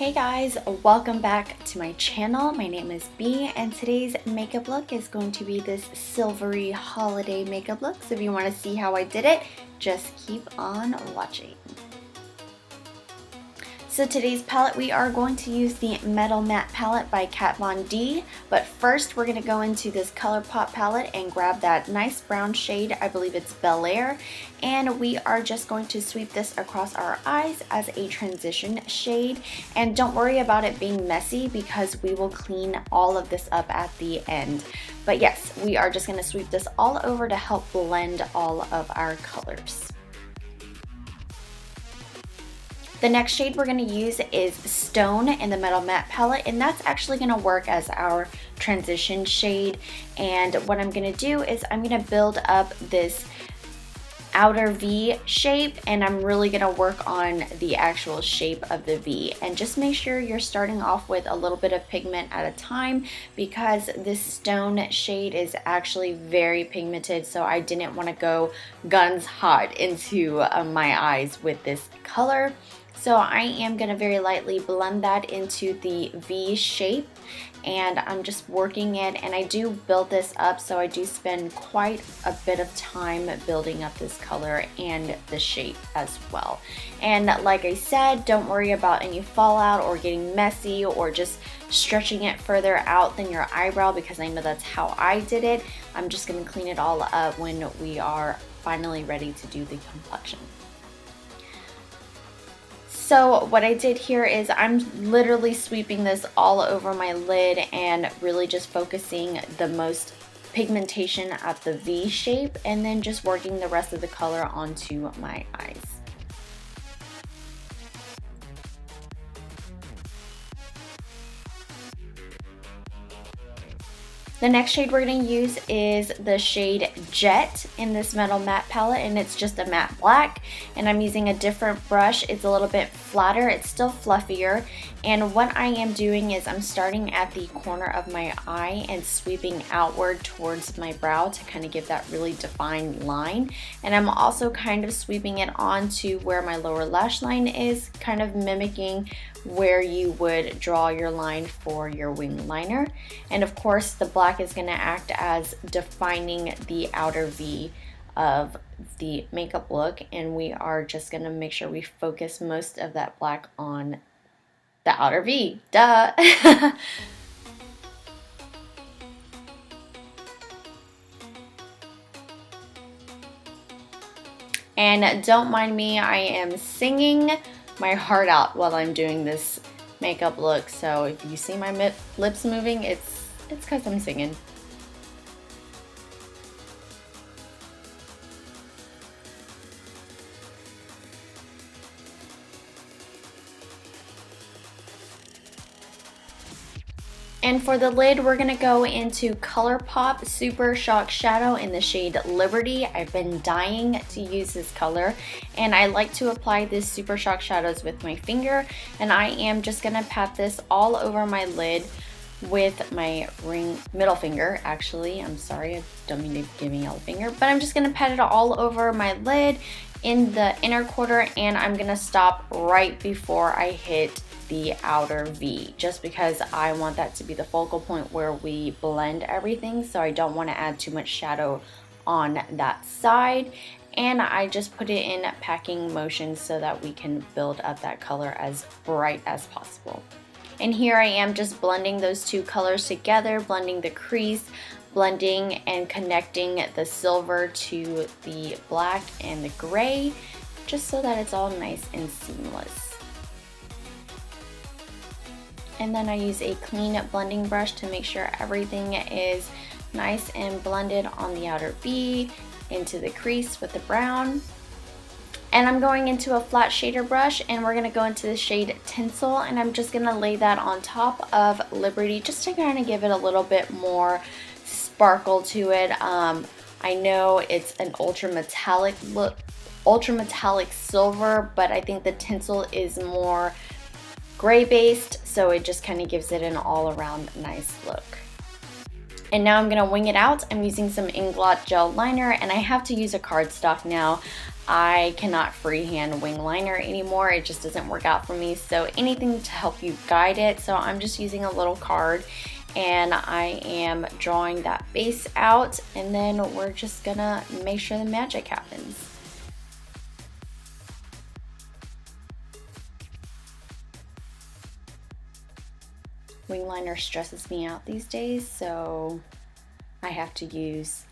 Hey guys, welcome back to my channel. My name is Bee and today's makeup look is going to be this silvery holiday makeup look. So if you want to see how I did it, just keep on watching. So today's palette, we are going to use the Metal Matte palette by Kat Von D. But first, we're going to go into this Colourpop palette and grab that nice brown shade. I believe it's Bel Air. And we are just going to sweep this across our eyes as a transition shade. And don't worry about it being messy because we will clean all of this up at the end. But yes, we are just going to sweep this all over to help blend all of our colors. The next shade we're going to use is Stone in the Metal Matte palette, and that's actually going to work as our transition shade. And what I'm going to do is I'm going to build up this outer V shape, and I'm really going to work on the actual shape of the V. And just make sure you're starting off with a little bit of pigment at a time because this Stone shade is actually very pigmented, so I didn't want to go guns hot into my eyes with this color. So I am going to very lightly blend that into the V shape, and I'm just working it, and I do build this up, so I do spend quite a bit of time building up this color and the shape as well. And like I said, don't worry about any fallout or getting messy or just stretching it further out than your eyebrow because I know that's how I did it. I'm just going to clean it all up when we are finally ready to do the complexion. So what I did here is I'm literally sweeping this all over my lid and really just focusing the most pigmentation at the V shape and then just working the rest of the color onto my eyes. The next shade we're going to use is the shade Jet in this Metal Matte palette, and it's just a matte black, and I'm using a different brush. It's a little bit flatter, it's still fluffier, and what I am doing is I'm starting at the corner of my eye and sweeping outward towards my brow to kind of give that really defined line, and I'm also kind of sweeping it onto where my lower lash line is, kind of mimicking where you would draw your line for your wing liner. And of course the black is going to act as defining the outer V of the makeup look, and we are just going to make sure we focus most of that black on the outer V. Duh! And don't mind me, I am singing my heart out while I'm doing this makeup look, so if you see my lips moving, it's because I'm singing. And for the lid, we're going to go into Colourpop Super Shock Shadow in the shade Liberty. I've been dying to use this color, and I like to apply this Super Shock Shadows with my finger, and I am just going to pat this all over my lid with my middle finger. Actually, I'm sorry, I don't mean to give me a finger, but I'm just going to pat it all over my lid in the inner quarter, and I'm going to stop right before I hit the outer V, just because I want that to be the focal point where we blend everything, so I don't want to add too much shadow on that side. And I just put it in packing motion so that we can build up that color as bright as possible. And here I am just blending those two colors together, blending the crease, blending and connecting the silver to the black and the gray, just so that it's all nice and seamless. And then I use a clean blending brush to make sure everything is nice and blended on the outer V, into the crease with the brown. And I'm going into a flat shader brush, and we're going to go into the shade Tinsel, and I'm just going to lay that on top of Liberty just to kind of give it a little bit more sparkle to it. I know it's an ultra metallic look, ultra metallic silver, but I think the Tinsel is more gray based, so it just kind of gives it an all around nice look. And now I'm going to wing it out. I'm using some Inglot Gel Liner, and I have to use a cardstock now. I cannot freehand wing liner anymore. It just doesn't work out for me. So anything to help you guide it. So I'm just using a little card, and I am drawing that base out, and then we're just gonna make sure the magic happens. Wing liner stresses me out these days, so I have to use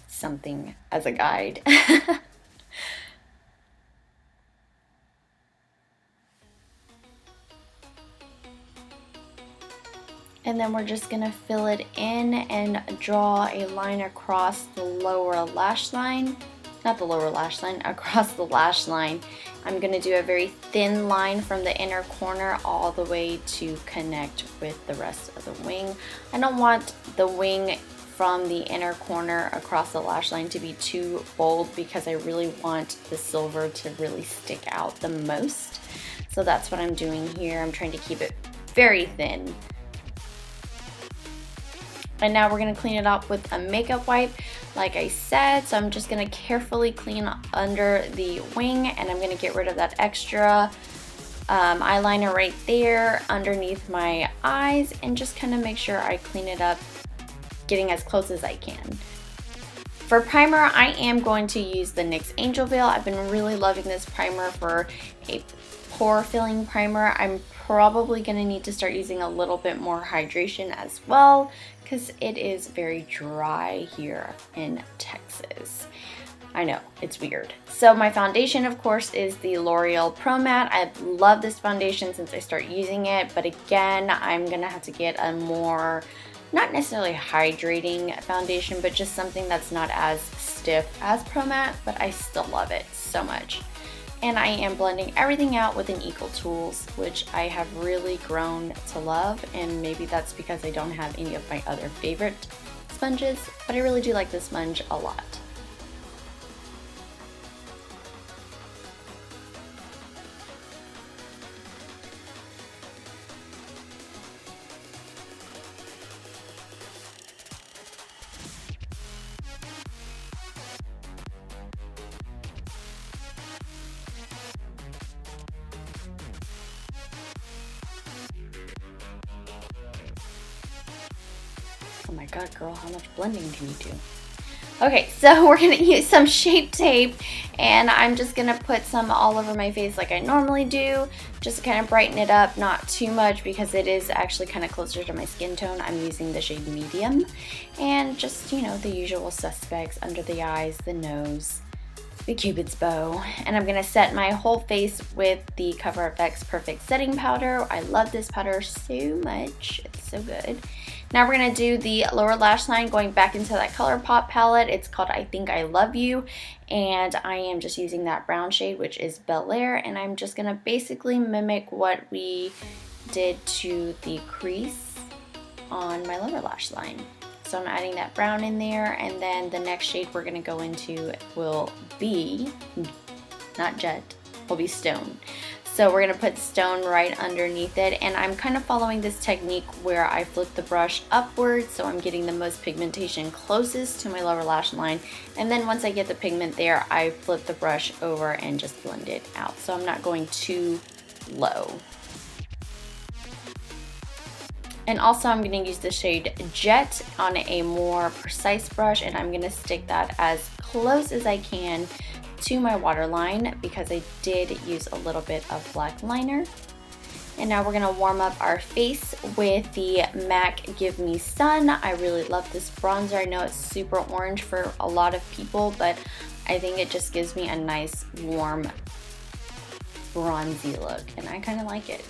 something as a guide. And then we're just gonna fill it in and draw a line across the lower lash line. Not the lower lash line, across the lash line. I'm gonna do a very thin line from the inner corner all the way to connect with the rest of the wing. I don't want the wing from the inner corner across the lash line to be too bold because I really want the silver to really stick out the most. So that's what I'm doing here. I'm trying to keep it very thin. And now we're gonna clean it up with a makeup wipe, like I said. So I'm just gonna carefully clean under the wing, and I'm gonna get rid of that extra eyeliner right there underneath my eyes, and just kind of make sure I clean it up, getting as close as I can. For primer, I am going to use the NYX Angel Veil. I've been really loving this primer for a pore filling primer. I'm probably going to need to start using a little bit more hydration as well, because it is very dry here in Texas. I know, it's weird. So my foundation, of course, is the Loreal Pro Matte. I've loved this foundation since I started using it, but again, I'm gonna have to get a more, not necessarily hydrating foundation, but just something that's not as stiff as Pro Matte, but I still love it so much. And I am blending everything out with an Eco Tools, which I have really grown to love, and maybe that's because I don't have any of my other favorite sponges, but I really do like this sponge a lot. Oh my god, girl, how much blending can you do? Okay, so we're gonna use some Shape Tape, and I'm just gonna put some all over my face like I normally do, just to kind of brighten it up, not too much because it is actually kind of closer to my skin tone. I'm using the shade Medium, and just, you know, the usual suspects under the eyes, the nose, the Cupid's bow. And I'm gonna set my whole face with the CoverFX Perfect Setting Powder. I love this powder so much, it's so good. Now we're gonna do the lower lash line, going back into that Colourpop palette. It's called I Think I Love You, and I am just using that brown shade, which is Bel Air, and I'm just gonna basically mimic what we did to the crease on my lower lash line. So I'm adding that brown in there, and then the next shade we're gonna go into will be, not Jet, will be Stone. So we're gonna put Stone right underneath it, and I'm kind of following this technique where I flip the brush upwards, so I'm getting the most pigmentation closest to my lower lash line, and then once I get the pigment there, I flip the brush over and just blend it out. So I'm not going too low. And also I'm gonna use the shade Jet on a more precise brush, and I'm gonna stick that as close as I can to my waterline because I did use a little bit of black liner. And now we're gonna warm up our face with the MAC Give Me Sun. I really love this bronzer. I know it's super orange for a lot of people, but I think it just gives me a nice warm bronzy look, and I kind of like it.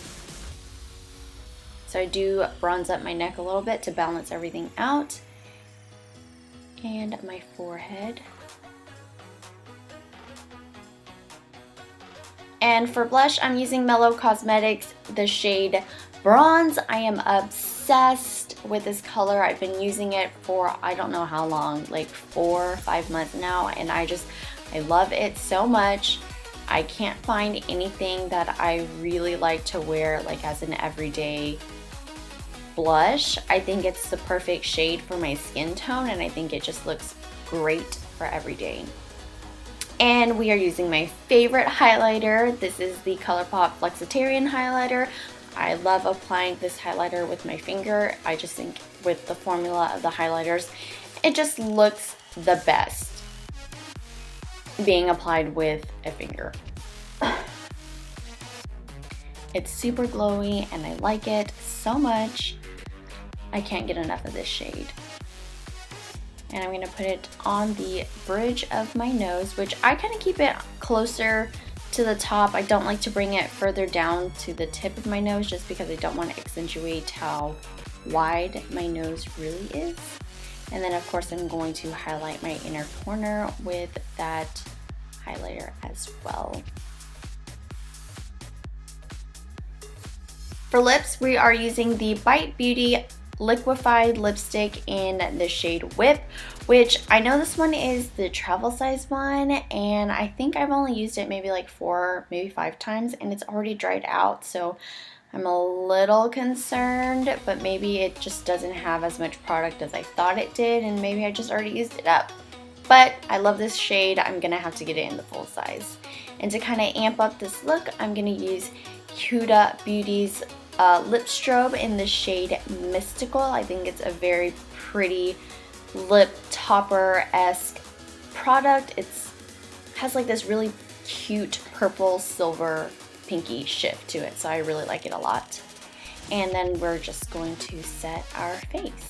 So I do bronze up my neck a little bit to balance everything out, and my forehead. And for blush, I'm using Mellow Cosmetics, the shade Bronze. I am obsessed with this color. I've been using it for I don't know how long, like 4 or 5 months now, and I love it so much. I can't find anything that I really like to wear like as an everyday blush. I think it's the perfect shade for my skin tone, and I think it just looks great for every day. And we are using my favorite highlighter. This is the Colourpop Flexitarian highlighter. I love applying this highlighter with my finger. I just think with the formula of the highlighters, it just looks the best being applied with a finger. It's super glowy and I like it so much. I can't get enough of this shade. And I'm gonna put it on the bridge of my nose, which I kind of keep it closer to the top. I don't like to bring it further down to the tip of my nose just because I don't want to accentuate how wide my nose really is. And then of course I'm going to highlight my inner corner with that highlighter as well. For lips, we are using the Bite Beauty liquefied lipstick in the shade Whip, which I know this one is the travel size one, and I think I've only used it maybe like 4, maybe 5 times, and it's already dried out, so I'm a little concerned, but maybe it just doesn't have as much product as I thought it did, and maybe I just already used it up. But I love this shade. I'm gonna have to get it in the full size. And to kind of amp up this look, I'm gonna use Huda Beauty's lip strobe in the shade Mystical. I think it's a very pretty lip topper-esque product. It has like this really cute purple, silver, pinky shift to it, so I really like it a lot. And then we're just going to set our face.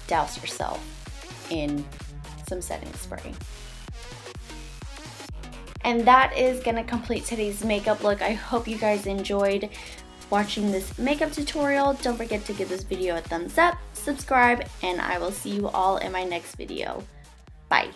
Douse yourself in some setting spray. And that is gonna complete today's makeup look. I hope you guys enjoyed watching this makeup tutorial. Don't forget to give this video a thumbs up, subscribe, and I will see you all in my next video. Bye.